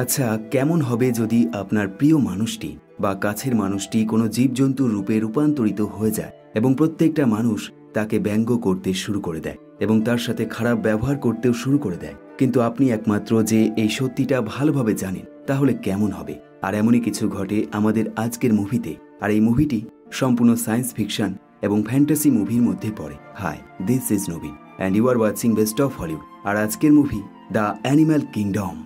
আচ্ছা, কেমন হবে যদি আপনার প্রিয় মানুষটি বা কাছের মানুষটি কোনো জীবজন্তুর রূপে রূপান্তরিত হয়ে যায় এবং প্রত্যেকটা মানুষ তাকে ব্যঙ্গ করতে শুরু করে দেয় এবং তার সাথে খারাপ ব্যবহার করতেও শুরু করে দেয়, কিন্তু আপনি একমাত্র যে এই সত্যিটা ভালোভাবে জানেন, তাহলে কেমন হবে? আর এমনই কিছু ঘটে আমাদের আজকের মুভিতে। আর এই মুভিটি সম্পূর্ণ সায়েন্স ফিকশন এবং ফ্যান্টাসি মুভির মধ্যে পড়ে। হাই, দিস ইজ নবীন and you are watching best of Hollywood. আর আজকের movie the animal kingdom.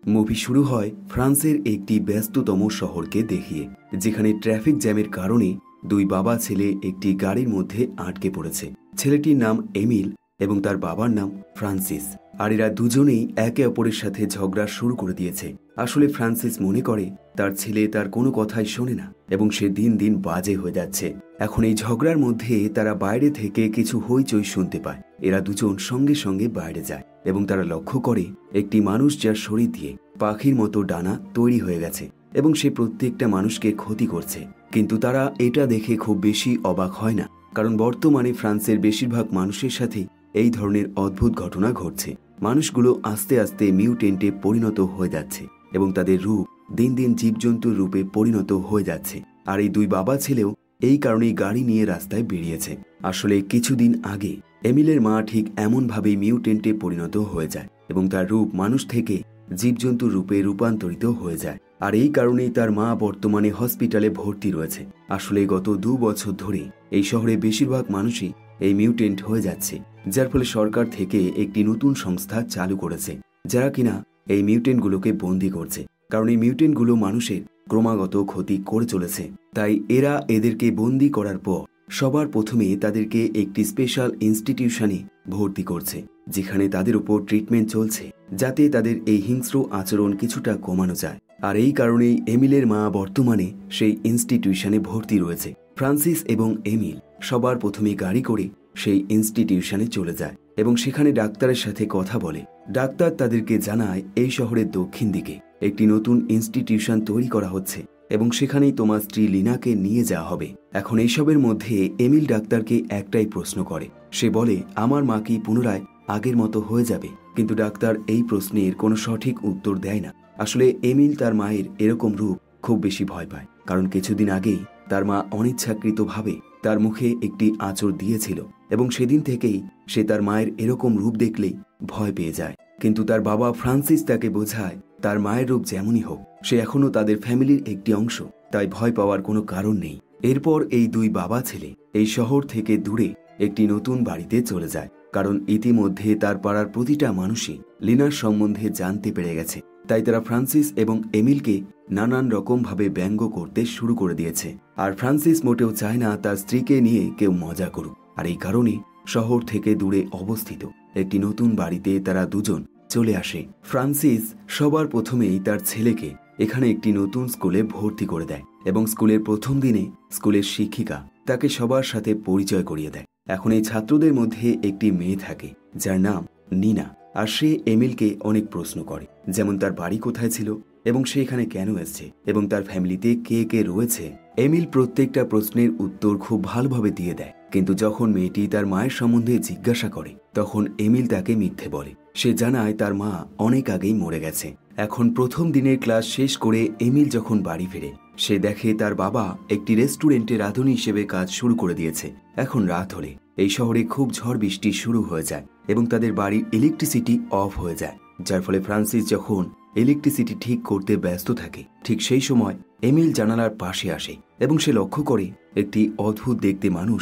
Movie শুরু হয় ফ্রান্সের একটি ব্যস্ততম শহরকে দেখিয়ে, যেখানে ট্রাফিক জ্যামের কারণে দুই বাবা ছেলে একটি গাড়ির মধ্যে আটকে পড়েছে। ছেলেটির নাম এমিল এবং তার বাবার নাম ফ্রান্সিস। আর এরা দুজনেই একে অপরের সাথে ঝগড়া শুরু করে দিয়েছে। আসলে ফ্রান্সিস মনে করে তার ছেলে তার কোনো কথাই শোনে না এবং সে দিন দিন বাজে হয়ে যাচ্ছে। এখন এই ঝগড়ার মধ্যে তারা বাইরে থেকে কিছু হইচই শুনতে পায়। এরা দুজন সঙ্গে সঙ্গে বাইরে যায় এবং তারা লক্ষ্য করে একটি মানুষ যার শরীর দিয়ে পাখির মতো ডানা তৈরি হয়ে গেছে এবং সে প্রত্যেকটা মানুষকে ক্ষতি করছে। কিন্তু তারা এটা দেখে খুব বেশি অবাক হয় না, কারণ বর্তমানে ফ্রান্সের বেশিরভাগ মানুষের সাথে এই ধরনের অদ্ভুত ঘটনা ঘটছে। মানুষগুলো আস্তে আস্তে মিউটেন্টে পরিণত হয়ে যাচ্ছে এবং তাদের রূপ দিন দিন জীবজন্তুর রূপে পরিণত হয়ে যাচ্ছে। আর এই দুই বাবা ছেলেও এই কারণেই গাড়ি নিয়ে রাস্তায় বেরিয়েছে। আসলে কিছুদিন আগে এমিলের মা ঠিক এমনভাবেই মিউটেন্টে পরিণত হয়ে যায় এবং তার রূপ মানুষ থেকে জীবজন্তুর রূপে রূপান্তরিত হয়ে যায়। আর এই কারণেই তার মা বর্তমানে হসপিটালে ভর্তি রয়েছে। আসলে গত 2 বছর ধরে এই শহরে বেশিরভাগ মানুষই এই মিউটেন্ট হয়ে যাচ্ছে, যার ফলে সরকার থেকে একটি নতুন সংস্থা চালু করেছে, যারা কিনা এই মিউটেন্টগুলোকে বন্দী করছে। কারণ এই মিউটেন্টগুলো মানুষের ক্রমাগত ক্ষতি করে চলেছে। তাই এরা এদেরকে বন্দী করার পর সবার প্রথমে তাদেরকে একটি স্পেশাল ইনস্টিটিউশনে ভর্তি করছে, যেখানে তাদের উপর ট্রিটমেন্ট চলছে, যাতে তাদের এই হিংস্র আচরণ কিছুটা কমানো যায়। আর এই কারণেই এমিলের মা বর্তমানে সেই ইনস্টিটিউশনে ভর্তি রয়েছে। ফ্রান্সিস এবং এমিল সবার প্রথমে গাড়ি করে সেই ইনস্টিটিউশনে চলে যায় এবং সেখানে ডাক্তারের সাথে কথা বলে। ডাক্তার তাদেরকে জানায় এই শহরের দক্ষিণ দিকে একটি নতুন ইনস্টিটিউশন তৈরি করা হচ্ছে এবং সেখানেই তোমার স্ত্রী লিনাকে নিয়ে যাওয়া হবে। এখন এইসবের মধ্যে এমিল ডাক্তারকে একটাই প্রশ্ন করে। সে বলে, আমার মা কি পুনরায় আগের মতো হয়ে যাবে? কিন্তু ডাক্তার এই প্রশ্নের কোনো সঠিক উত্তর দেয় না। আসলে এমিল তার মায়ের এরকম রূপ খুব বেশি ভয় পায়, কারণ কিছুদিন আগেই তার মা অনিচ্ছাকৃতভাবে তার মুখে একটি আঁচড় দিয়েছিল এবং সেদিন থেকেই সে তার মায়ের এরকম রূপ দেখলেই ভয় পেয়ে যায়। কিন্তু তার বাবা ফ্রান্সিস তাকে বোঝায় তার মায়ের রূপ যেমনই হোক, সে এখনও তাদের ফ্যামিলির একটি অংশ, তাই ভয় পাওয়ার কোনো কারণ নেই। এরপর এই দুই বাবা ছেলে এই শহর থেকে দূরে একটি নতুন বাড়িতে চলে যায়, কারণ ইতিমধ্যে তার পাড়ার প্রতিটা মানুষই লিনার সম্বন্ধে জানতে পেরে গেছে। তাই তারা ফ্রান্সিস এবং এমিলকে নানান রকমভাবে ব্যঙ্গ করতে শুরু করে দিয়েছে। আর ফ্রান্সিস মোটেও চায় না তার স্ত্রীকে নিয়ে কেউ মজা করুক। আর এই কারণে শহর থেকে দূরে অবস্থিত একটি নতুন বাড়িতে তারা দুজন চলে আসে। ফ্রান্সিস সবার প্রথমেই তার ছেলেকে এখানে একটি নতুন স্কুলে ভর্তি করে দেয় এবং স্কুলের প্রথম দিনে স্কুলের শিক্ষিকা তাকে সবার সাথে পরিচয় করিয়ে দেয়। এখন এই ছাত্রদের মধ্যে একটি মেয়ে থাকে যার নাম নিনা। আর সে এমিলকে অনেক প্রশ্ন করে, যেমন তার বাড়ি কোথায় ছিল এবং সে এখানে কেন এসছে এবং তার ফ্যামিলিতে কে কে রয়েছে। এমিল প্রত্যেকটা প্রশ্নের উত্তর খুব ভালোভাবে দিয়ে দেয়, কিন্তু যখন মেয়েটি তার মায়ের সম্বন্ধে জিজ্ঞাসা করে তখন এমিল তাকে মিথ্যে বলে। সে জানায় তার মা অনেক আগেই মরে গেছে। এখন প্রথম দিনের ক্লাস শেষ করে এমিল যখন বাড়ি ফিরে, সে দেখে তার বাবা একটি রেস্টুরেন্টে রাঁধুনি হিসেবে কাজ শুরু করে দিয়েছে। এখন রাত হলে এই শহরে খুব ঝড় বৃষ্টি শুরু হয়ে যায় এবং তাদের বাড়ির ইলেকট্রিসিটি অফ হয়ে যায়, যার ফলে ফ্রান্সিস যখন ইলেকট্রিসিটি ঠিক করতে ব্যস্ত থাকে, ঠিক সেই সময় এমিল জানালার পাশে আসে এবং সে লক্ষ্য করে একটি অদ্ভুত দেখতে মানুষ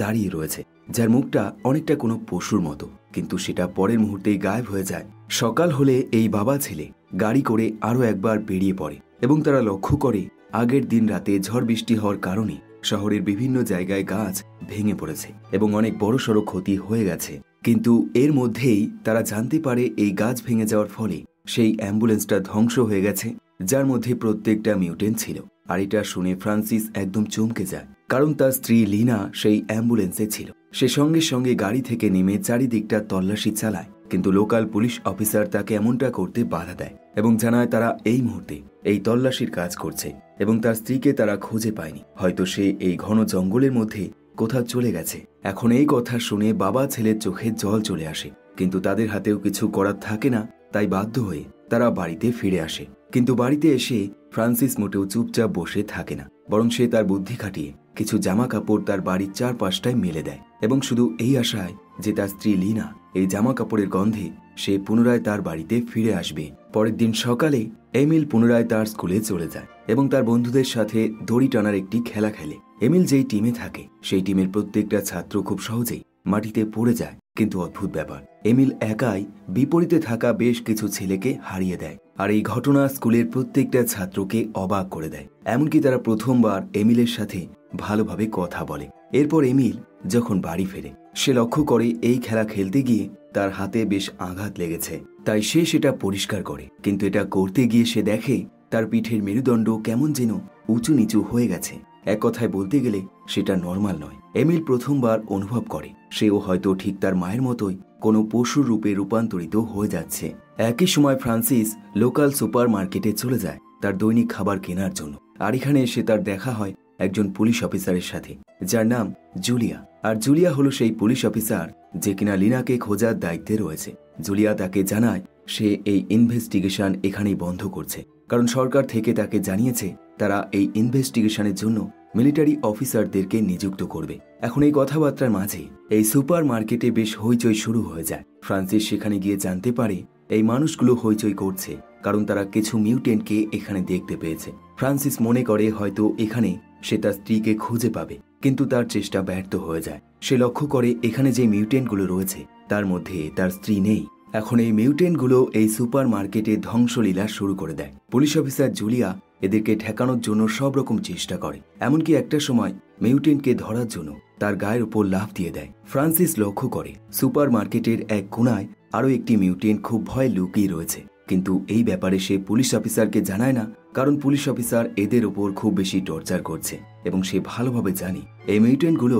দাঁড়িয়ে রয়েছে, যার মুখটা অনেকটা কোনো পশুর মতো, কিন্তু সেটা পরের মুহূর্তেই গায়েব হয়ে যায়। সকাল হলে এই বাবা ছেলে গাড়ি করে আরও একবার বেরিয়ে পড়ে এবং তারা লক্ষ্য করে আগের দিন রাতে ঝড় বৃষ্টি হওয়ার কারণে শহরের বিভিন্ন জায়গায় গাছ ভেঙে পড়েছে এবং অনেক বড়সড় ক্ষতি হয়ে গেছে। কিন্তু এর মধ্যেই তারা জানতে পারে এই গাছ ভেঙে যাওয়ার ফলে সেই অ্যাম্বুলেন্সটা ধ্বংস হয়ে গেছে, যার মধ্যে প্রত্যেকটা মিউটেন্ট ছিল। আর এটা শুনে ফ্রান্সিস একদম চমকে যায়, কারণ তার স্ত্রী লিনা সেই অ্যাম্বুলেন্সে ছিল। সে সঙ্গে সঙ্গে গাড়ি থেকে নেমে চারিদিকটা তল্লাশি চালায়, কিন্তু লোকাল পুলিশ অফিসার তাকে এমনটা করতে বাধা দেয় এবং জানায় তারা এই মুহূর্তে এই তল্লাশির কাজ করছে এবং তার স্ত্রীকে তারা খুঁজে পায়নি। হয়তো সে এই ঘন জঙ্গলের মধ্যে কোথাও চলে গেছে। এখন এই কথা শুনে বাবা ছেলের চোখে জল চলে আসে, কিন্তু তাদের হাতেও কিছু করার থাকে না। তাই বাধ্য হয়ে তারা বাড়িতে ফিরে আসে। কিন্তু বাড়িতে এসে ফ্রান্সিস মোটেও চুপচাপ বসে থাকে না, বরং সে তার বুদ্ধি খাটিয়ে কিছু জামা কাপড় তার বাড়ির চারপাশটায় মেলে দেয় এবং শুধু এই আশায় যে তার স্ত্রী লিনা এই জামা কাপড়ের গন্ধে সে পুনরায় তার বাড়িতে ফিরে আসবে। পরের দিন সকালে এমিল পুনরায় তার স্কুলে চলে যায় এবং তার বন্ধুদের সাথে দড়ি টানার একটি খেলা খেলে। এমিল যেই টিমে থাকে সেই টিমের প্রত্যেকটা ছাত্র খুব সহজেই মাটিতে পড়ে যায়, কিন্তু অদ্ভুত ব্যাপার, এমিল একাই বিপরীতে থাকা বেশ কিছু ছেলেকে হারিয়ে দেয়। আর এই ঘটনা স্কুলের প্রত্যেকটা ছাত্রকে অবাক করে দেয়, এমনকি তারা প্রথমবার এমিলের সাথে ভালোভাবে কথা বলে। এরপর এমিল যখন বাড়ি ফেরে সে লক্ষ্য করে এই খেলা খেলতে গিয়ে তার হাতে বেশ আঘাত লেগেছে, তাই সে সেটা পরিষ্কার করে। কিন্তু এটা করতে গিয়ে সে দেখে তার পিঠের মেরুদণ্ড কেমন যেন উঁচু নিচু হয়ে গেছে। এক কথায় বলতে গেলে সেটা নর্মাল নয়। এমিল প্রথমবার অনুভব করে সেও হয়তো ঠিক তার মায়ের মতোই কোনো পশুর রূপে রূপান্তরিত হয়ে যাচ্ছে। একই সময় ফ্রান্সিস লোকাল সুপার মার্কেটে চলে যায় তার দৈনিক খাবার কেনার জন্য। আর এখানে এসে তার দেখা হয় একজন পুলিশ অফিসারের সাথে, যার নাম জুলিয়া। আর জুলিয়া হলো সেই পুলিশ অফিসার যে কিনা লিনাকে খোঁজার দায়িত্বে রয়েছে। জুলিয়া তাকে জানায় সে এই ইনভেস্টিগেশন এখানেই বন্ধ করছে, কারণ সরকার থেকে তাকে জানিয়েছে তারা এই ইনভেস্টিগেশনের জন্য মিলিটারি অফিসারদেরকে নিযুক্ত করবে। এখন এই কথাবার্তার মাঝে এই সুপার মার্কেটে বেশ হইচই শুরু হয়ে যায়। ফ্রান্সিস সেখানে গিয়ে জানতে পারে এই মানুষগুলো হইচই করছে কারণ তারা কিছু মিউটেন্টকে এখানে দেখতে পেয়েছে। ফ্রান্সিস মনে করে হয়তো এখানে সে তার স্ত্রীকে খুঁজে পাবে, কিন্তু তার চেষ্টা ব্যর্থ হয়ে যায়। সে লক্ষ্য করে এখানে যে মিউটেন্টগুলো রয়েছে তার মধ্যে তার স্ত্রী নেই। এখন এই মিউটেন্টগুলো এই সুপার মার্কেটে ধ্বংসলীলা শুরু করে দেয়। পুলিশ অফিসার জুলিয়া এদেরকে ঠেকানোর জন্য সব রকম চেষ্টা করে, এমনকি একটা সময় মিউটেন্টকে ধরার জন্য তার গায়ের উপর লাফ দিয়ে দেয়। ফ্রান্সিস লক্ষ্য করে সুপার মার্কেটের এক কোণায় আরও একটি মিউটেন্ট খুব ভয়ে লুকিয়ে রয়েছে, কিন্তু এই ব্যাপারে সে পুলিশ অফিসারকে জানায় না, কারণ পুলিশ অফিসার এদের ওপর খুব বেশি টর্চার করছে এবং সে ভালোভাবে জানে এই মিউটেন্টগুলো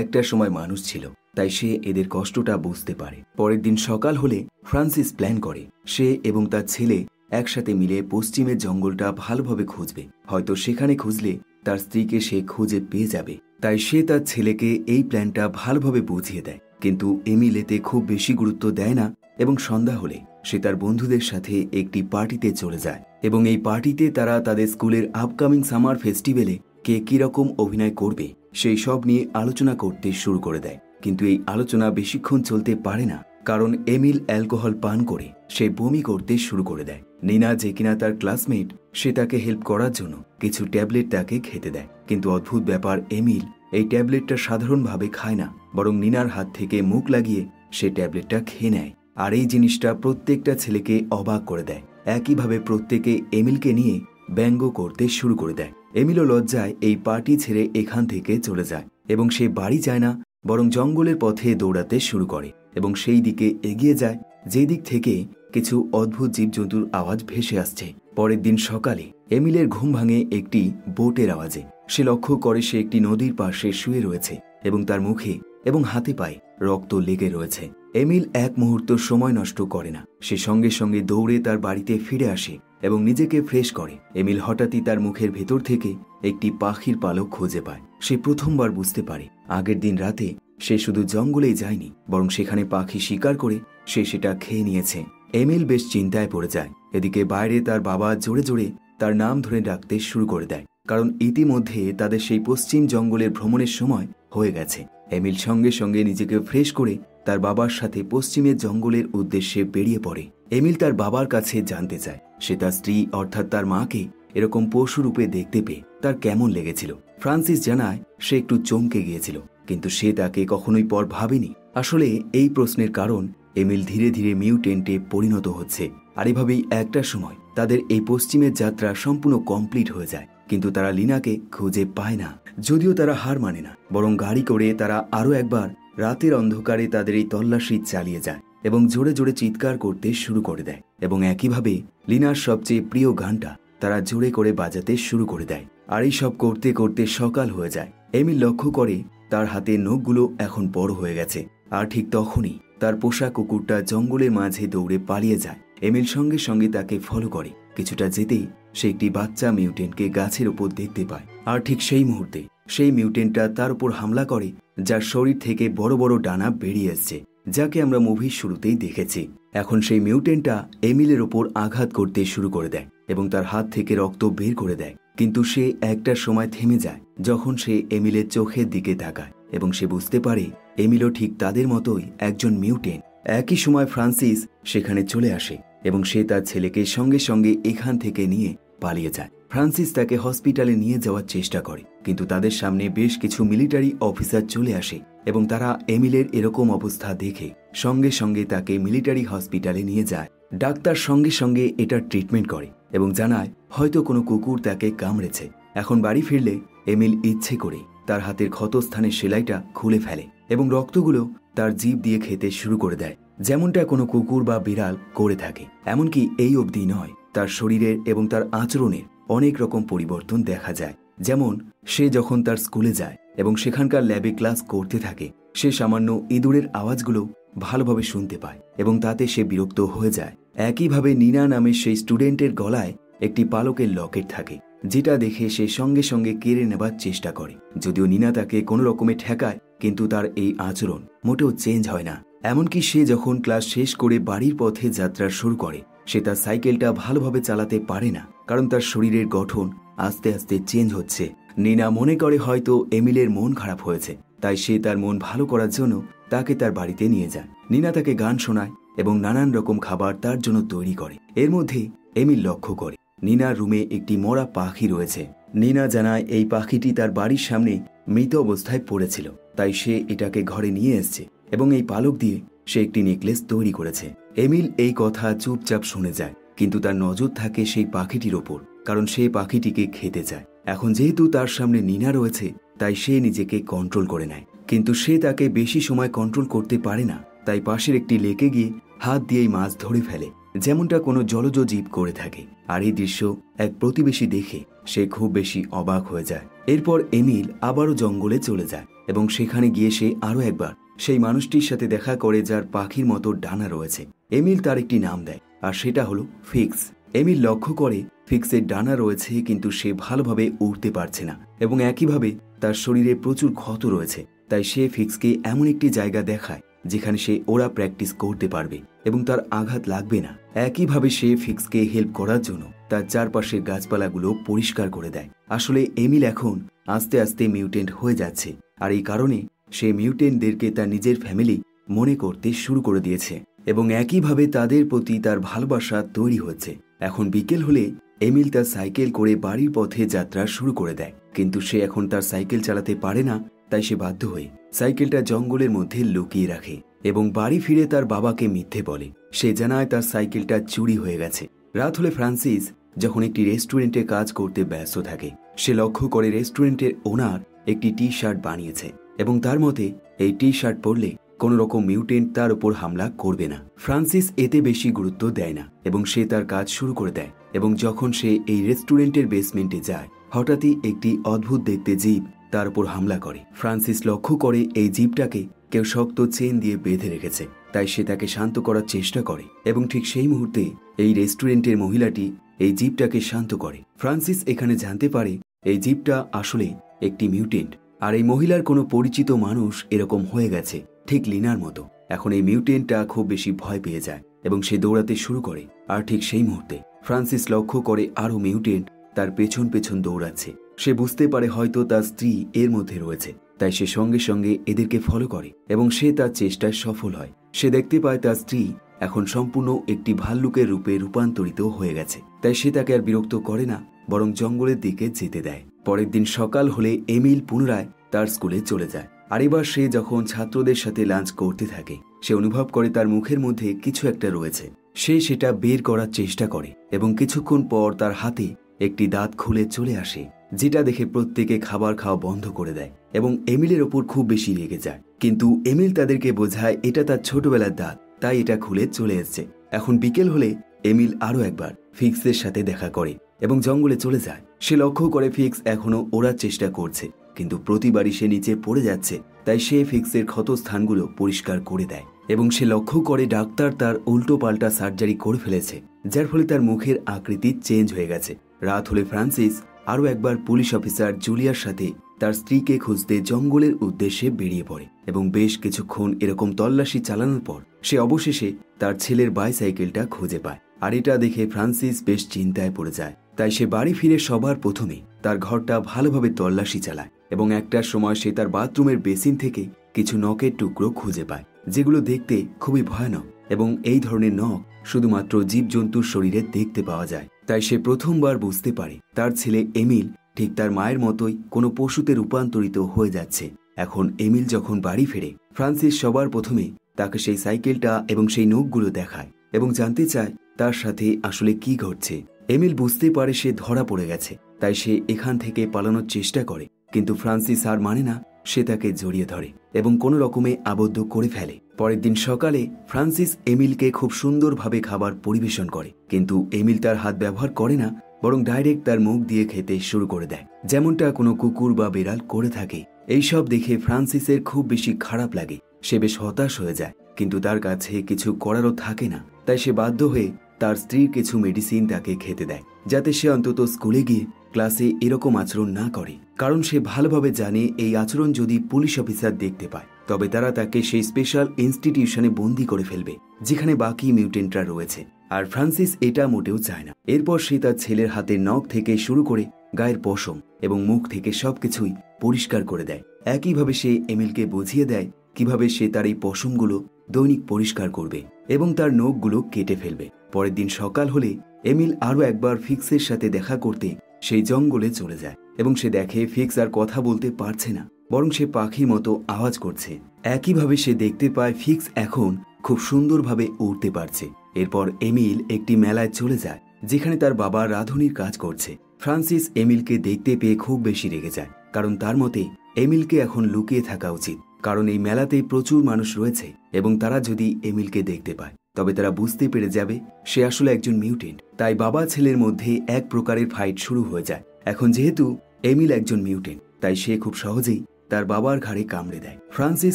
একটা সময় মানুষ ছিল, তাই সে এদের কষ্টটা বুঝতে পারে। পরের দিন সকাল হলে ফ্রান্সিস প্ল্যান করে সে এবং তার ছেলে একসাথে মিলে পশ্চিমের জঙ্গলটা ভালোভাবে খুঁজবে। হয়তো সেখানে খুঁজলে তার স্ত্রীকে সে খুঁজে পেয়ে যাবে। তাই সে তার ছেলেকে এই প্ল্যানটা ভালোভাবে বুঝিয়ে দেয়, কিন্তু এমিল এতে খুব বেশি গুরুত্ব দেয় না এবং সন্ধ্যা হলে সে তার বন্ধুদের সাথে একটি পার্টিতে চলে যায় এবং এই পার্টিতে তারা তাদের স্কুলের আপকামিং সামার ফেস্টিভ্যালে কে কিরকম অভিনয় করবে সেই সব নিয়ে আলোচনা করতে শুরু করে দেয়। কিন্তু এই আলোচনা বেশিক্ষণ চলতে পারে না, কারণ এমিল অ্যালকোহল পান করে সে বমি করতে শুরু করে দেয়। নিনা যে কিনা তার ক্লাসমেট সে তাকে হেল্প করার জন্য কিছু ট্যাবলেট তাকে খেতে দেয়, কিন্তু অদ্ভুত ব্যাপার এমিল এই ট্যাবলেটটা সাধারণভাবে খায় না, বরং নিনার হাত থেকে মুখ লাগিয়ে সে ট্যাবলেটটা খেয়ে নেয়। আর এই জিনিসটা প্রত্যেকটা ছেলেকে অবাক করে দেয়। একইভাবে প্রত্যেকে এমিলকে নিয়ে ব্যঙ্গ করতে শুরু করে দেয়। এমিলও লজ্জায় এই পার্টি ছেড়ে এখান থেকে চলে যায় এবং সে বাড়ি যায় না, বরং জঙ্গলের পথে দৌড়াতে শুরু করে এবং সেই দিকে এগিয়ে যায় যে দিক থেকে কিছু অদ্ভুত জীবজন্তুর আওয়াজ ভেসে আসছে। পরের দিন সকালে এমিলের ঘুম ভাঙে একটি বোটের আওয়াজে। সে লক্ষ্য করে সে একটি নদীর পাশে শুয়ে রয়েছে এবং তার মুখে এবং হাতে পায়ে রক্ত লেগে রয়েছে। এমিল এক মুহূর্ত সময় নষ্ট করে না, সে সঙ্গে সঙ্গে দৌড়ে তার বাড়িতে ফিরে আসে এবং নিজেকে ফ্রেশ করে। এমিল হঠাৎই তার মুখের ভেতর থেকে একটি পাখির পালক খুঁজে পায়। সে প্রথমবার বুঝতে পারে আগের দিন রাতে সে শুধু জঙ্গলেই যায়নি, বরং সেখানে পাখি শিকার করে সে সেটা খেয়ে নিয়েছে। এমিল বেশ চিন্তায় পড়ে যায়। এদিকে বাইরে তার বাবা জোরে জোরে তার নাম ধরে ডাকতে শুরু করে দেয়, কারণ ইতিমধ্যে তাদের সেই পশ্চিম জঙ্গলের ভ্রমণের সময় হয়ে গেছে। এমিল সঙ্গে সঙ্গে নিজেকে ফ্রেশ করে তার বাবার সাথে পশ্চিমের জঙ্গলের উদ্দেশ্যে বেরিয়ে পড়ে। এমিল তার বাবার কাছে জানতে চায় সে তার স্ত্রী অর্থাৎ তার মাকে এরকম পশু রূপে দেখতে পেয়ে তার কেমন লেগেছিল। ফ্রান্সিস জানায় সে একটু চমকে গিয়েছিল, কিন্তু সে তাকে কখনোই পর ভাবেনি। আসলে এই প্রশ্নের কারণ এমিল ধীরে ধীরে মিউটেন্টে পরিণত হচ্ছে। আর এভাবেই একটা সময় তাদের এই পশ্চিমের যাত্রা সম্পূর্ণ কমপ্লিট হয়ে যায়, কিন্তু তারা লিনাকে খুঁজে পায় না। যদিও তারা হার মানে না, বরং গাড়ি করে তারা আরও একবার রাতের অন্ধকারে তাদের এই তল্লাশি চালিয়ে যায় এবং জোরে জোরে চিৎকার করতে শুরু করে দেয় এবং একইভাবে লিনার সবচেয়ে প্রিয় গানটা তারা জোরে করে বাজাতে শুরু করে দেয়। আর এই সব করতে করতে সকাল হয়ে যায়। এমিল লক্ষ্য করে তার হাতের নখগুলো এখন বড় হয়ে গেছে। আর ঠিক তখনই তার পোষা কুকুরটা জঙ্গলের মাঝে দৌড়ে পালিয়ে যায়। এমিল সঙ্গে সঙ্গে তাকে ফলো করে। কিছুটা যেতেই সে একটি বাচ্চা মিউটেন্টকে গাছের উপর দেখতে পায়। আর ঠিক সেই মুহূর্তে সেই মিউটেন্টটা তার উপর হামলা করে, যার শরীর থেকে বড় বড় ডানা বেরিয়ে আসছে, যাকে আমরা মুভির শুরুতেই দেখেছি। এখন সেই মিউটেন্টটা এমিলের ওপর আঘাত করতে শুরু করে দেয় এবং তার হাত থেকে রক্ত বের করে দেয়। কিন্তু সে একটা সময় থেমে যায় যখন সে এমিলের চোখের দিকে তাকায় এবং সে বুঝতে পারে এমিলও ঠিক তাদের মতোই একজন মিউটেন্ট। একই সময় ফ্রান্সিস সেখানে চলে আসে এবং সে তার ছেলেকে সঙ্গে সঙ্গে এখান থেকে নিয়ে পালিয়ে যায়। ফ্রান্সিস তাকে হসপিটালে নিয়ে যাওয়ার চেষ্টা করে, কিন্তু তাদের সামনে বেশ কিছু মিলিটারি অফিসার চলে আসে এবং তারা এমিলের এরকম অবস্থা দেখে সঙ্গে সঙ্গে তাকে মিলিটারি হসপিটালে নিয়ে যায়। ডাক্তার সঙ্গে সঙ্গে এটার ট্রিটমেন্ট করে এবং জানায় হয়তো কোনো কুকুর তাকে কামড়েছে। এখন বাড়ি ফিরলে এমিল ইচ্ছে করে তার হাতের ক্ষতস্থানের সেলাইটা খুলে ফেলে এবং রক্তগুলো তার জিভ দিয়ে খেতে শুরু করে দেয়, যেমনটা কোনো কুকুর বা বিড়াল করে থাকে। এমনকি এই অবধি নয়, তার শরীরের এবং তার আচরণের অনেক রকম পরিবর্তন দেখা যায়। যেমন সে যখন তার স্কুলে যায় এবং সেখানকার ল্যাবে ক্লাস করতে থাকে, সে সামান্য ইঁদুরের আওয়াজগুলো ভালোভাবে শুনতে পায় এবং তাতে সে বিরক্ত হয়ে যায়। একইভাবে নিনা নামের সেই স্টুডেন্টের গলায় একটি পালকের লকেট থাকে, যেটা দেখে সে সঙ্গে সঙ্গে কেড়ে নেবার চেষ্টা করে। যদিও নিনা তাকে কোনো রকমে ঠেকায়, কিন্তু তার এই আচরণ মোটেও চেঞ্জ হয় না। এমনকি সে যখন ক্লাস শেষ করে বাড়ির পথে যাত্রা শুরু করে, সে তার সাইকেলটা ভালোভাবে চালাতে পারে না, কারণ তার শরীরের গঠন আস্তে আস্তে চেঞ্জ হচ্ছে। নিনা মনে করে হয়তো এমিলের মন খারাপ হয়েছে, তাই সে তার মন ভালো করার জন্য তাকে তার বাড়িতে নিয়ে যায়। নিনা তাকে গান শোনায় এবং নানান রকম খাবার তার জন্য তৈরি করে। এর মধ্যে এমিল লক্ষ্য করে নিনার রুমে একটি মরা পাখি রয়েছে। নিনা জানায় এই পাখিটি তার বাড়ির সামনে মৃত অবস্থায় পড়েছিল, তাই সে এটাকে ঘরে নিয়ে এসছে এবং এই পালক দিয়ে সে একটি নেকলেস তৈরি করেছে। এমিল এই কথা চুপচাপ শুনে যায়, কিন্তু তার নজর থাকে সেই পাখিটির ওপর, কারণ সে পাখিটিকে খেতে চায়। এখন যেহেতু তার সামনে নিনা রয়েছে, তাই সে নিজেকে কন্ট্রোল করে নেয়, কিন্তু সে তাকে বেশি সময় কন্ট্রোল করতে পারে না। তাই পাশের একটি লেকে গিয়ে হাত দিয়েই মাছ ধরে ফেলে, যেমনটা কোনো জলজ জীব করে থাকে। আর এই দৃশ্য এক প্রতিবেশী দেখে সে খুব বেশি অবাক হয়ে যায়। এরপর এমিল আবারও জঙ্গলে চলে যায় এবং সেখানে গিয়ে সে আরও একবার সেই মানুষটির সাথে দেখা করে যার পাখির মতো ডানা রয়েছে। এমিল তার একটি নাম দেয়, আর সেটা হলো ফিক্স। এমিল লক্ষ্য করে ফিক্সের ডানা রয়েছে, কিন্তু সে ভালোভাবে উড়তে পারছে না এবং একইভাবে তার শরীরে প্রচুর ক্ষত রয়েছে। তাই সে ফিক্সকে এমন একটি জায়গা দেখায় যেখানে সে ওরা প্র্যাকটিস করতে পারবে এবং তার আঘাত লাগবে না। একইভাবে সে ফিক্সকে হেল্প করার জন্য তার চারপাশের গাছপালাগুলো পরিষ্কার করে দেয়। আসলে এমিল এখন আস্তে আস্তে মিউটেন্ট হয়ে যাচ্ছে, আর এই কারণে সে মিউটেন্টদেরকে তার নিজের ফ্যামিলি মনে করতে শুরু করে দিয়েছে এবং একইভাবে তাদের প্রতি তার ভালোবাসা তৈরি হচ্ছে। এখন বিকেল হলে এমিল তার সাইকেল করে বাড়ির পথে যাত্রা শুরু করে দেয়, কিন্তু সে এখন তার সাইকেল চালাতে পারে না। তাই সে বাধ্য হয়ে সাইকেলটা জঙ্গলের মধ্যে লুকিয়ে রাখে এবং বাড়ি ফিরে তার বাবাকে মিথ্যে বলে। সে জানায় তার সাইকেলটা চুরি হয়ে গেছে। রাত হলে ফ্রান্সিস যখন একটি রেস্টুরেন্টে কাজ করতে ব্যস্ত থাকে, সে লক্ষ্য করে রেস্টুরেন্টের ওনার একটি টি শার্ট বানিয়েছে এবং তার মতে এই টি শার্ট পরলে কোন রকম মিউটেন্ট তার উপর হামলা করবে না। ফ্রান্সিস এতে বেশি গুরুত্ব দেয় না এবং সে তার কাজ শুরু করে দেয়। এবং যখন সে এই রেস্টুরেন্টের বেসমেন্টে যায়, হঠাৎই একটি অদ্ভুত দেখতে জীব তার উপর হামলা করে। ফ্রান্সিস লক্ষ্য করে এই জীবটাকে কেউ শক্ত চেন দিয়ে বেঁধে রেখেছে, তাই সে তাকে শান্ত করার চেষ্টা করে এবং ঠিক সেই মুহূর্তে এই রেস্টুরেন্টের মহিলাটি এই জীবটাকে শান্ত করে। ফ্রান্সিস এখানে জানতে পারে এই জীবটা আসলে একটি মিউটেন্ট, আর এই মহিলার কোনো পরিচিত মানুষ এরকম হয়ে গেছে, ঠিক লিনার মতো। এখন এই মিউটেন্টটা খুব বেশি ভয় পেয়ে যায় এবং সে দৌড়াতে শুরু করে। আর ঠিক সেই মুহূর্তে ফ্রান্সিস লক্ষ্য করে আরও মিউটেন্ট তার পেছন পেছন দৌড়াচ্ছে। সে বুঝতে পারে হয়তো তার স্ত্রী এর মধ্যে রয়েছে, তাই সে সঙ্গে সঙ্গে এদেরকে ফলো করে এবং সে তার চেষ্টায় সফল হয়। সে দেখতে পায় তার স্ত্রী এখন সম্পূর্ণ একটি ভাল্লুকের রূপে রূপান্তরিত হয়ে গেছে। তাই সে তাকে আর বিরক্ত করে না, বরং জঙ্গলের দিকে যেতে দেয়। পরের দিন সকাল হলে এমিল পুনরায় তার স্কুলে চলে যায়। আর এবার সে যখন ছাত্রদের সাথে লাঞ্চ করতে থাকে, সে অনুভব করে তার মুখের মধ্যে কিছু একটা রয়েছে। সে সেটা বের করার চেষ্টা করে এবং কিছুক্ষণ পর তার হাতে একটি দাঁত খুলে চলে আসে, যেটা দেখে প্রত্যেকে খাবার খাওয়া বন্ধ করে দেয় এবং এমিলের ওপর খুব বেশি রেগে যায়। কিন্তু এমিল তাদেরকে বোঝায় এটা তার ছোটবেলার দাঁত, তাই এটা খুলে চলে এসছে। এখন বিকেল হলে এমিল আরও একবার ফিক্সের সাথে দেখা করে এবং জঙ্গলে চলে যায়। সে লক্ষ্য করে ফিক্স এখনো ওড়ার চেষ্টা করছে, কিন্তু প্রতিবারই সে নিচে পড়ে যাচ্ছে। তাই সে ফিক্সের ক্ষত স্থানগুলো পরিষ্কার করে দেয় এবং সে লক্ষ্য করে ডাক্তার তার উল্টো পাল্টা সার্জারি করে ফেলেছে, যার ফলে তার মুখের আকৃতি চেঞ্জ হয়ে গেছে। রাত হলে ফ্রান্সিস আরও একবার পুলিশ অফিসার জুলিয়ার সাথে তার স্ত্রীকে খুঁজতে জঙ্গলের উদ্দেশ্যে বেরিয়ে পড়ে এবং বেশ কিছুক্ষণ এরকম তল্লাশি চালানোর পর সে অবশেষে তার ছেলের বাইসাইকেলটা খুঁজে পায়। আর এটা দেখে ফ্রান্সিস বেশ চিন্তায় পড়ে যায়। তাই সে বাড়ি ফিরে সবার প্রথমে তার ঘরটা ভালোভাবে তল্লাশি চালায় এবং একটার সময় সে তার বাথরুমের বেসিন থেকে কিছু নখের টুকরো খুঁজে পায়, যেগুলো দেখতে খুবই ভয়ানক এবং এই ধরনের নখ শুধুমাত্র জীবজন্তুর শরীরে দেখতে পাওয়া যায়। তাই সে প্রথমবার বুঝতে পারে তার ছেলে এমিল ঠিক তার মায়ের মতোই কোনো পশুতে রূপান্তরিত হয়ে যাচ্ছে। এখন এমিল যখন বাড়ি ফেরে, ফ্রান্সিস সবার প্রথমে তাকে সেই সাইকেলটা এবং সেই নখগুলো দেখায় এবং জানতে চায় তার সাথে আসলে কি ঘটছে। এমিল বুঝতে পারে সে ধরা পড়ে গেছে, তাই সে এখান থেকে পালানোর চেষ্টা করে, কিন্তু ফ্রান্সিস আর মানে না। সে তাকে জড়িয়ে ধরে এবং কোনো রকমে আবদ্ধ করে ফেলে। পরের দিন সকালে ফ্রান্সিস এমিলকে খুব সুন্দরভাবে খাবার পরিবেশন করে, কিন্তু এমিল তার হাত ব্যবহার করে না, বরং ডাইরেক্ট তার মুখ দিয়ে খেতে শুরু করে দেয়, যেমনটা কোনো কুকুর বা বিড়াল করে থাকে। এইসব দেখে ফ্রান্সিসের খুব বেশি খারাপ লাগে। সে বেশ হতাশ হয়ে যায়, কিন্তু তার কাছে কিছু করারও থাকে না। তাই সে বাধ্য হয়ে তার স্ত্রীর কিছু মেডিসিন তাকে খেতে দেয়, যাতে সে অন্তত স্কুলে গিয়ে ক্লাসে এরকম আচরণ না করে। কারণ সে ভালোভাবে জানে এই আচরণ যদি পুলিশ অফিসার দেখতে পায়, তবে তারা তাকে সেই স্পেশাল ইনস্টিটিউশনে বন্দি করে ফেলবে, যেখানে বাকি মিউটেন্টরা রয়েছে। আর ফ্রান্সিস এটা মোটেও চায় না। এরপর সে তার ছেলের হাতের নখ থেকে শুরু করে গায়ের পশম এবং মুখ থেকে সবকিছুই পরিষ্কার করে দেয়। একইভাবে সে এমিলকে বুঝিয়ে দেয় কিভাবে সে তার এই পশমগুলো দৈনিক পরিষ্কার করবে এবং তার নখগুলো কেটে ফেলবে। পরের দিন সকাল হলে এমিল আরও একবার ফিক্সের সাথে দেখা করতে সেই জঙ্গলে চলে যায় এবং সে দেখে ফিক্স আর কথা বলতে পারছে না, বরং সে পাখির মতো আওয়াজ করছে। একইভাবে সে দেখতে পায় ফিক্স এখন খুব সুন্দরভাবে উড়তে পারছে। এরপর এমিল একটি মেলায় চলে যায়, যেখানে তার বাবা রাঁধুনির কাজ করছে। ফ্রান্সিস এমিলকে দেখতে পেয়ে খুব বেশি রেগে যায়, কারণ তার মতে এমিলকে এখন লুকিয়ে থাকা উচিত, কারণ এই মেলাতে প্রচুর মানুষ রয়েছে এবং তারা যদি এমিলকে দেখতে পায় তবে তারা বুঝতে পেরে যাবে সে আসলে একজন মিউটেন্ট। তাই বাবা ছেলের মধ্যে এক প্রকারের ফাইট শুরু হয়ে যায়। এখন যেহেতু এমিল একজন মিউটেন্ট, তাই সে খুব সহজেই তার বাবার ঘাড়ে কামড়ে দেয়। ফ্রান্সিস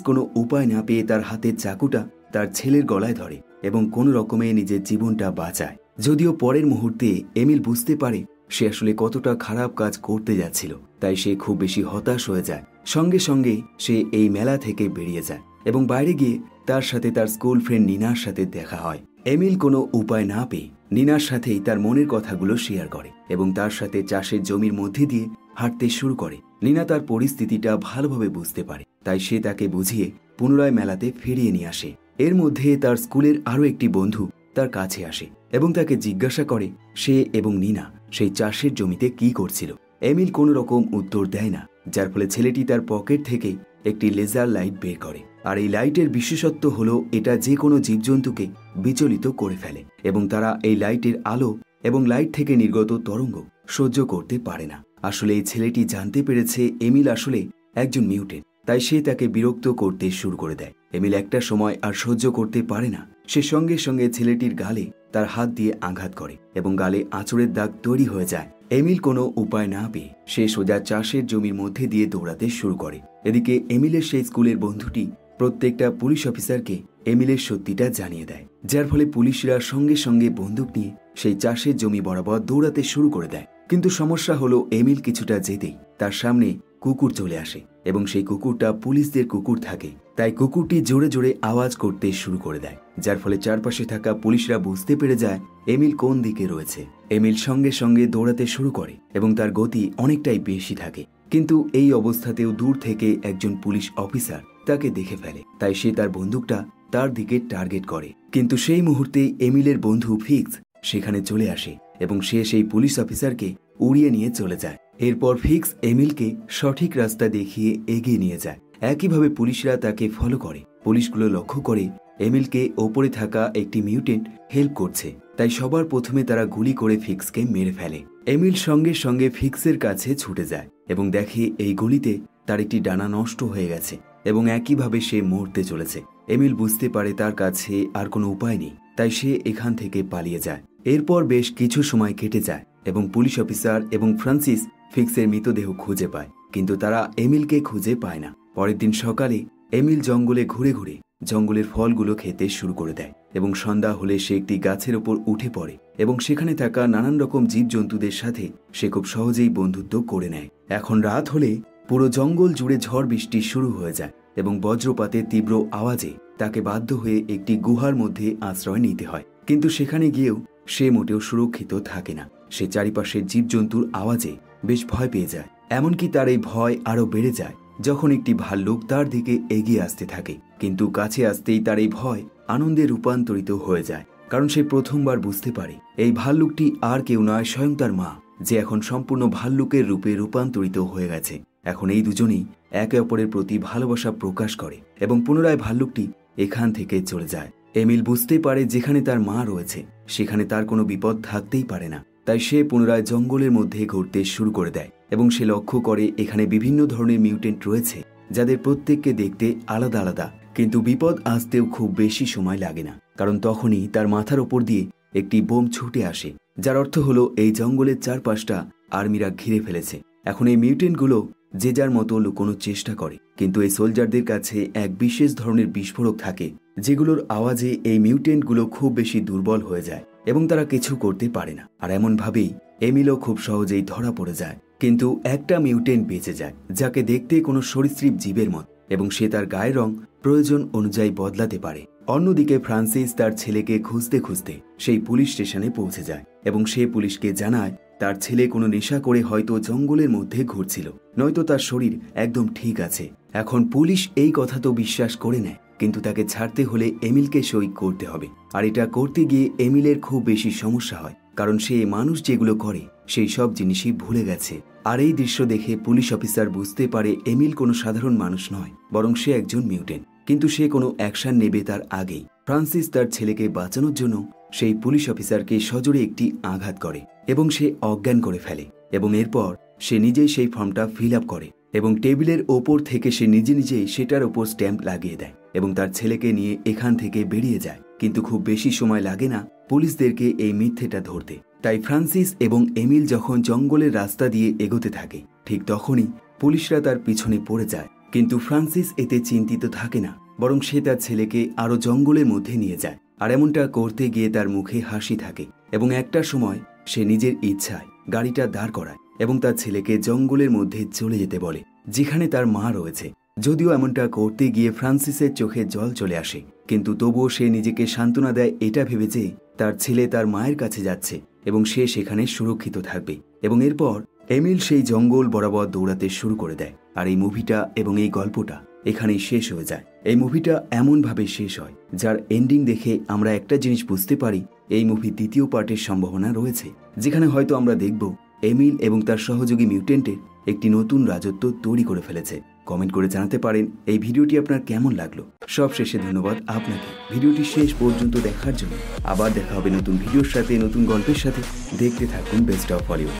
কোনো উপায় না পেয়ে তার হাতের চাকুটা তার ছেলের গলায় ধরে এবং কোনো রকমে নিজের জীবনটা বাঁচায়। যদিও পরের মুহূর্তে এমিল বুঝতে পারে সে আসলে কতটা খারাপ কাজ করতে যাচ্ছিল, তাই সে খুব বেশি হতাশ হয়ে যায়। সঙ্গে সঙ্গে সে এই মেলা থেকে বেরিয়ে যায় এবং বাইরে গিয়ে তার সাথে তার স্কুল ফ্রেন্ড নিনার সাথে দেখা হয়। এমিল কোনো উপায় না পেয়ে নিনার সাথেই তার মনের কথাগুলো শেয়ার করে এবং তার সাথে চাষের জমির মধ্যে দিয়ে হাঁটতে শুরু করে। নিনা তার পরিস্থিতিটা ভালোভাবে বুঝতে পারে, তাই সে তাকে বুঝিয়ে পুনরায় মেলাতে ফিরিয়ে নিয়ে আসে। এর মধ্যে তার স্কুলের আরও একটি বন্ধু তার কাছে আসে এবং তাকে জিজ্ঞাসা করে সে এবং নিনা সেই চাষের জমিতে কি করছিল। এমিল কোনো রকম উত্তর দেয় না, যার ফলে ছেলেটি তার পকেট থেকে একটি লেজার লাইট বের করে। আর এই লাইটের বিশেষত্ব হলো এটা যে কোনো জীবজন্তুকে বিচলিত করে ফেলে এবং তারা এই লাইটের আলো এবং লাইট থেকে নির্গত তরঙ্গ সহ্য করতে পারে না। আসলে এই ছেলেটি জানতে পেরেছে এমিল আসলে একজন মিউটেন্ট, তাই সে তাকে বিরক্ত করতে শুরু করে দেয়। এমিল একটা সময় আর সহ্য করতে পারে না, সে সঙ্গে সঙ্গে ছেলেটির গালে তার হাত দিয়ে আঘাত করে এবং গালে আঁচড়ের দাগ তৈরি হয়ে যায়। এমিল কোনো উপায় না পেয়ে সে সোজা চাষের জমির মধ্যে দিয়ে দৌড়াতে শুরু করে। এদিকে এমিলের সেই স্কুলের বন্ধুটি প্রত্যেকটা পুলিশ অফিসারকে এমিলের সত্যিটা জানিয়ে দেয়, যার ফলে পুলিশরা সঙ্গে সঙ্গে বন্দুক নিয়ে সেই চাষের জমি বরাবর দৌড়াতে শুরু করে দেয়। কিন্তু সমস্যা হলো এমিল কিছুটা যেতেই তার সামনে কুকুর চলে আসে এবং সেই কুকুরটা পুলিশদের কুকুর থাকে, তাই কুকুরটি জোরে জোরে আওয়াজ করতে শুরু করে দেয়, যার ফলে চারপাশে থাকা পুলিশরা বুঝতে পেরে যায় এমিল কোন দিকে রয়েছে। এমিল সঙ্গে সঙ্গে দৌড়াতে শুরু করে এবং তার গতি অনেকটাই বেশি থাকে, কিন্তু এই অবস্থাতেও দূর থেকে একজন পুলিশ অফিসার তাকে দেখে ফেলে, তাই সে তার বন্দুকটা তার দিকে টার্গেট করে। কিন্তু সেই মুহূর্তে এমিলের বন্ধু ফিক্স সেখানে চলে আসে এবং সে সেই পুলিশ অফিসারকে উড়িয়ে নিয়ে চলে যায়। এরপর ফিক্স এমিলকে সঠিক রাস্তা দেখিয়ে এগিয়ে নিয়ে যায়। একইভাবে পুলিশরা তাকে ফলো করে। পুলিশগুলো লক্ষ্য করে এমিলকে ওপরে থাকা একটি মিউটেন্ট হেল্প করছে, তাই সবার প্রথমে তারা গুলি করে ফিক্সকে মেরে ফেলে। এমিল সঙ্গে সঙ্গে ফিক্সের কাছে ছুটে যায় এবং দেখে এই গুলিতে তার একটি ডানা নষ্ট হয়ে গেছে এবং একইভাবে সে মরতে চলেছে। এমিল বুঝতে পারে তার কাছে আর কোনো উপায় নেই, তাই সে এখান থেকে পালিয়ে যায়। এরপর বেশ কিছু সময় কেটে যায় এবং পুলিশ অফিসার এবং ফ্রান্সিস ফিক্সের মৃতদেহ খুঁজে পায়, কিন্তু তারা এমিলকে খুঁজে পায় না। পরের দিন সকালে এমিল জঙ্গলে ঘুরে ঘুরে জঙ্গলের ফলগুলো খেতে শুরু করে দেয় এবং সন্ধ্যা হলে সে একটি গাছের ওপর উঠে পড়ে এবং সেখানে থাকা নানান রকম জীবজন্তুদের সাথে সে খুব সহজেই বন্ধুত্ব করে নেয়। এখন রাত হলে পুরো জঙ্গল জুড়ে ঝড় বৃষ্টি শুরু হয়ে যায় এবং বজ্রপাতের তীব্র আওয়াজে তাকে বাধ্য হয়ে একটি গুহার মধ্যে আশ্রয় নিতে হয়। কিন্তু সেখানে গিয়েও সে মোটেও সুরক্ষিত থাকে না। সে চারিপাশের জীবজন্তুর আওয়াজে বেশ ভয় পেয়ে যায়। এমনকি তার এই ভয় আরও বেড়ে যায় যখন একটি ভাল্লুক তার দিকে এগিয়ে আসতে থাকে। কিন্তু কাছে আসতেই তার এই ভয় আনন্দে রূপান্তরিত হয়ে যায়, কারণ সে প্রথমবার বুঝতে পারে এই ভাল্লুকটি আর কেউ নয়, স্বয়ং তার মা, যে এখন সম্পূর্ণ ভাল্লুকের রূপে রূপান্তরিত হয়ে গেছে। এখন এই দুজনেই একে অপরের প্রতি ভালোবাসা প্রকাশ করে এবং পুনরায় ভাল্লুকটি এখান থেকে চলে যায়। এমিল বুঝতে পারে যেখানে তার মা রয়েছে সেখানে তার কোনো বিপদ থাকতেই পারে না। তাই সে পুনরায় জঙ্গলের মধ্যে ঘুরতে শুরু করে দেয় এবং সে লক্ষ্য করে এখানে বিভিন্ন ধরনের মিউটেন্ট রয়েছে যাদের প্রত্যেককে দেখতে আলাদা আলাদা। কিন্তু বিপদ আসতেও খুব বেশি সময় লাগে না, কারণ তখনই তার মাথার ওপর দিয়ে একটি বোম ছুটে আসে, যার অর্থ হলো এই জঙ্গলের চারপাশটা আর্মিরা ঘিরে ফেলেছে। এখন এই মিউটেন্টগুলো যে যার মতো লুকোনোর চেষ্টা করে, কিন্তু এই সোলজারদের কাছে এক বিশেষ ধরনের বিস্ফোরক থাকে যেগুলোর আওয়াজে এই মিউটেন্টগুলো খুব বেশি দুর্বল হয়ে যায় এবং তারা কিছু করতে পারে না। আর এমনভাবেই এমিলও খুব সহজেই ধরা পড়ে যায়। কিন্তু একটা মিউটেন্ট বেঁচে যায় যাকে দেখতে কোনো সরীসৃপ জীবের মত, এবং সে তার গায়ের রং প্রয়োজন অনুযায়ী বদলাতে পারে। অন্যদিকে ফ্রান্সিস তার ছেলেকে খুঁজতে খুঁজতে সেই পুলিশ স্টেশনে পৌঁছে যায় এবং সে পুলিশকে জানায় তার ছেলে কোনো নেশা করে হয়তো জঙ্গলের মধ্যে ঘুরছিল, নয়তো তার শরীর একদম ঠিক আছে। এখন পুলিশ এই কথা তো বিশ্বাস করে নেয়, কিন্তু তাকে ছাড়তে হলে এমিলকে সই করতে হবে। আর এটা করতে গিয়ে এমিলের খুব বেশি সমস্যা হয়, কারণ সে মানুষ যেগুলো করে সেই সব জিনিসই ভুলে গেছে। আর এই দৃশ্য দেখে পুলিশ অফিসার বুঝতে পারে এমিল কোনো সাধারণ মানুষ নয়, বরং সে একজন মিউটেন্ট। কিন্তু সে কোনো অ্যাকশন নেবে তার আগেই ফ্রান্সিস তার ছেলেকে বাঁচানোর জন্য সেই পুলিশ অফিসারকে সজোরে একটি আঘাত করে এবং সে অজ্ঞান করে ফেলে। এবং এরপর সে নিজেই সেই ফর্মটা ফিল আপ করে এবং টেবিলের ওপর থেকে সে নিজে নিজেই সেটার ওপর স্ট্যাম্প লাগিয়ে দেয় এবং তার ছেলেকে নিয়ে এখান থেকে বেরিয়ে যায়। কিন্তু খুব বেশি সময় লাগে না পুলিশদেরকে এই মিথ্যেটা ধরতে। তাই ফ্রান্সিস এবং এমিল যখন জঙ্গলের রাস্তা দিয়ে এগোতে থাকে, ঠিক তখনই পুলিশরা তার পিছনে পড়ে যায়। কিন্তু ফ্রান্সিস এতে চিন্তিত থাকে না, বরং সে তার ছেলেকে আরো জঙ্গলের মধ্যে নিয়ে যায়। আর এমনটা করতে গিয়ে তার মুখে হাসি থাকে এবং একটা সময় সে নিজের ইচ্ছায় গাড়িটা দাঁড় করায় এবং তার ছেলেকে জঙ্গলের মধ্যে চলে যেতে বলে, যেখানে তার মা রয়েছে। যদিও এমনটা করতে গিয়ে ফ্রান্সিসের চোখে জল চলে আসে, কিন্তু তবুও সে নিজেকে সান্ত্বনা দেয় এটা ভেবে যে তার ছেলে তার মায়ের কাছে যাচ্ছে এবং সে সেখানে সুরক্ষিত থাকবে। এবং এরপর এমিল সেই জঙ্গল বরাবর দৌড়াতে শুরু করে দেয়। আর এই মুভিটা এবং এই গল্পটা এখানেই শেষ হয়ে যায়। এই মুভিটা এমনভাবে শেষ হয় যার এন্ডিং দেখে আমরা একটা জিনিস বুঝতে পারি, এই মুভির দ্বিতীয় পার্টের সম্ভাবনা রয়েছে, যেখানে হয়তো আমরা দেখব এমিল এবং তার সহযোগী মিউটেন্টের একটি নতুন রাজত্ব তৈরি করে ফেলেছে। কমেন্ট করে জানাতে পারেন এই ভিডিওটি আপনার কেমন লাগলো। সবশেষে ধন্যবাদ আপনাকে ভিডিওটি শেষ পর্যন্ত দেখার জন্য। আবার দেখা হবে নতুন ভিডিওর সাথে, নতুন গল্পের সাথে। দেখতে থাকুন বেস্ট অফ হলিউড।